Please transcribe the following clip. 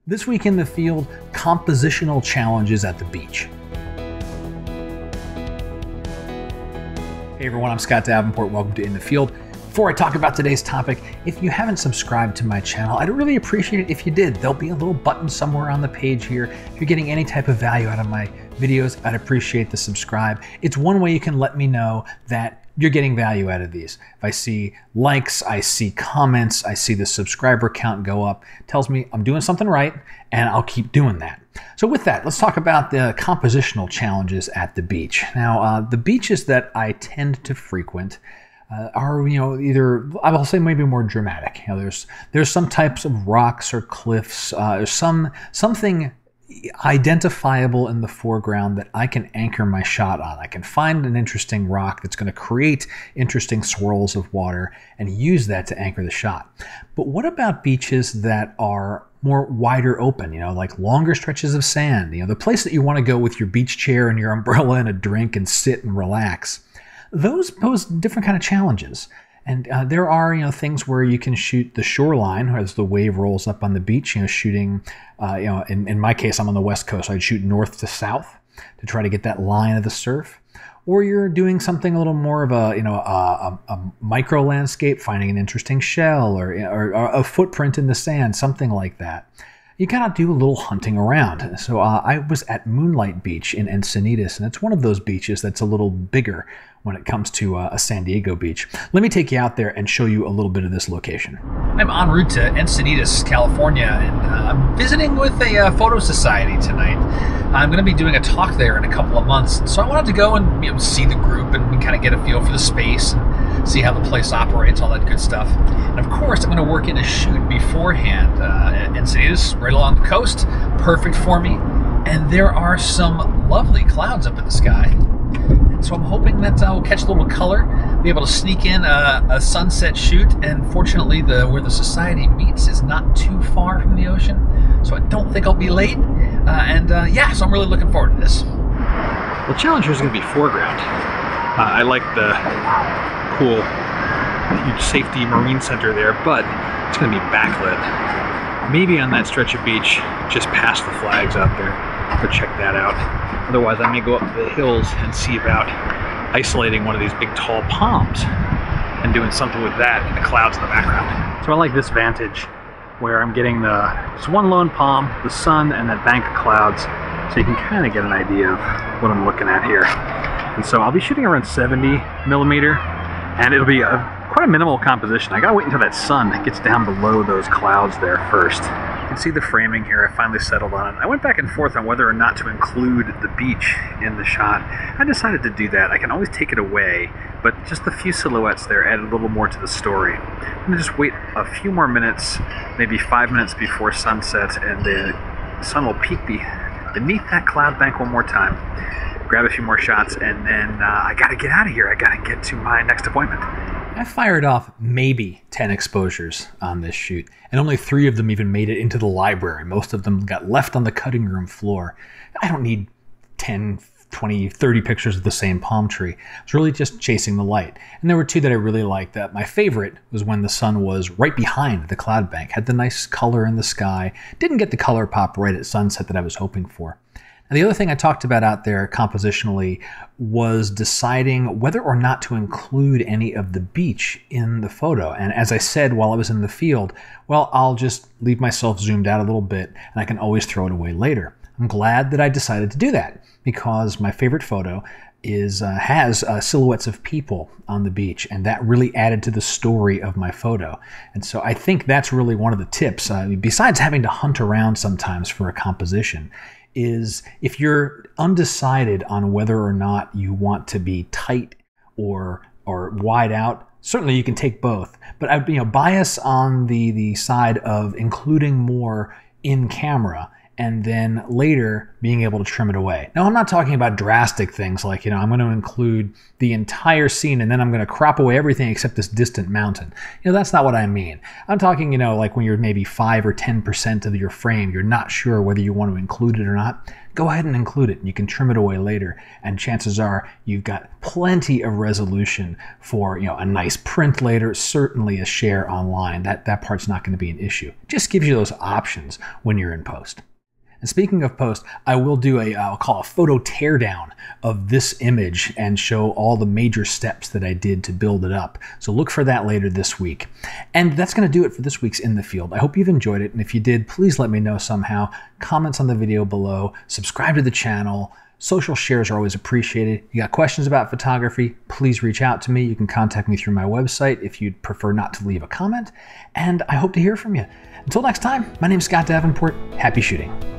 This week in the field, compositional challenges at the beach. Hey everyone, I'm Scott Davenport. Welcome to In the Field. Before I talk about today's topic, if you haven't subscribed to my channel, I'd really appreciate it if you did. There'll be a little button somewhere on the page here. If you're getting any type of value out of my videos, I'd appreciate the subscribe. It's one way you can let me know that you're getting value out of these. If I see likes, I see comments, I see the subscriber count go up, it tells me I'm doing something right, and I'll keep doing that. So with that, let's talk about the compositional challenges at the beach. Now, the beaches that I tend to frequent are, either, I'll say maybe more dramatic. There's some types of rocks or cliffs, there's something identifiable in the foreground that I can anchor my shot on. I can find an interesting rock that's going to create interesting swirls of water and use that to anchor the shot. But what about beaches that are more wider open, like longer stretches of sand, the place that you want to go with your beach chair and your umbrella and a drink and sit and relax? Those pose different kind of challenges. And there are, things where you can shoot the shoreline as the wave rolls up on the beach, shooting, in my case, I'm on the West Coast, so I'd shoot north to south to try to get that line of the surf. Or you're doing something a little more of a micro landscape, finding an interesting shell or a footprint in the sand, something like that. You gotta do a little hunting around. So I was at Moonlight Beach in Encinitas, and it's one of those beaches that's a little bigger when it comes to a San Diego beach. Let me take you out there and show you a little bit of this location. I'm en route to Encinitas, California, and I'm visiting with a photo society tonight. I'm going to be doing a talk there in a couple of months, so I wanted to go and see the group and kind of get a feel for the space and see how the place operates, all that good stuff. And of course, I'm going to work in a shoot beforehand. Encinitas, right along the coast, perfect for me. And there are some lovely clouds up in the sky. So I'm hoping that I'll catch a little color, be able to sneak in a sunset shoot, and fortunately where the society meets is not too far from the ocean, so I don't think I'll be late, so I'm really looking forward to this. The challenge here is going to be foreground. I like the cool huge safety marine center there, but it's going to be backlit. Maybe on that stretch of beach just past the flags out there. Go check that out. Otherwise, I may go up the hills and see about isolating one of these big tall palms and doing something with that and the clouds in the background. So I like this vantage where I'm getting just one lone palm, the sun, and that bank of clouds, so you can kind of get an idea of what I'm looking at here. And so I'll be shooting around 70 millimeter, and it'll be quite a minimal composition. I gotta wait until that sun gets down below those clouds there first. You can see the framing here. I finally settled on it. I went back and forth on whether or not to include the beach in the shot. I decided to do that. I can always take it away, but just the few silhouettes there add a little more to the story. I'm gonna just wait a few more minutes, maybe 5 minutes before sunset, and the sun will peek beneath that cloud bank one more time. Grab a few more shots, and then I gotta get out of here. I gotta get to my next appointment. I fired off maybe 10 exposures on this shoot, and only 3 of them even made it into the library. Most of them got left on the cutting room floor. I don't need 10, 20, 30 pictures of the same palm tree. It's really just chasing the light. And there were 2 that I really liked. My favorite was when the sun was right behind the cloud bank, had the nice color in the sky, didn't get the color pop right at sunset that I was hoping for. And the other thing I talked about out there compositionally was deciding whether or not to include any of the beach in the photo. And as I said while I was in the field, well, I'll just leave myself zoomed out a little bit and I can always throw it away later. I'm glad that I decided to do that because my favorite photo has silhouettes of people on the beach, and that really added to the story of my photo. And so I think that's really one of the tips, besides having to hunt around sometimes for a composition, is if you're undecided on whether or not you want to be tight or wide out, certainly you can take both. But I'd bias on the side of including more in camera and then later being able to trim it away. Now, I'm not talking about drastic things like, I'm going to include the entire scene and then I'm going to crop away everything except this distant mountain. That's not what I mean. I'm talking, like when you're maybe 5 or 10% of your frame, you're not sure whether you want to include it or not. Go ahead and include it. You can trim it away later, and chances are you've got plenty of resolution for a nice print later, certainly a share online. That part's not going to be an issue. It just gives you those options when you're in post. And speaking of post, I will do I'll call a photo teardown of this image and show all the major steps that I did to build it up. So look for that later this week. And that's going to do it for this week's In the Field. I hope you've enjoyed it. And if you did, please let me know somehow. Comments on the video below, subscribe to the channel. Social shares are always appreciated. You got questions about photography, please reach out to me. You can contact me through my website if you'd prefer not to leave a comment. And I hope to hear from you. Until next time, my name is Scott Davenport. Happy shooting.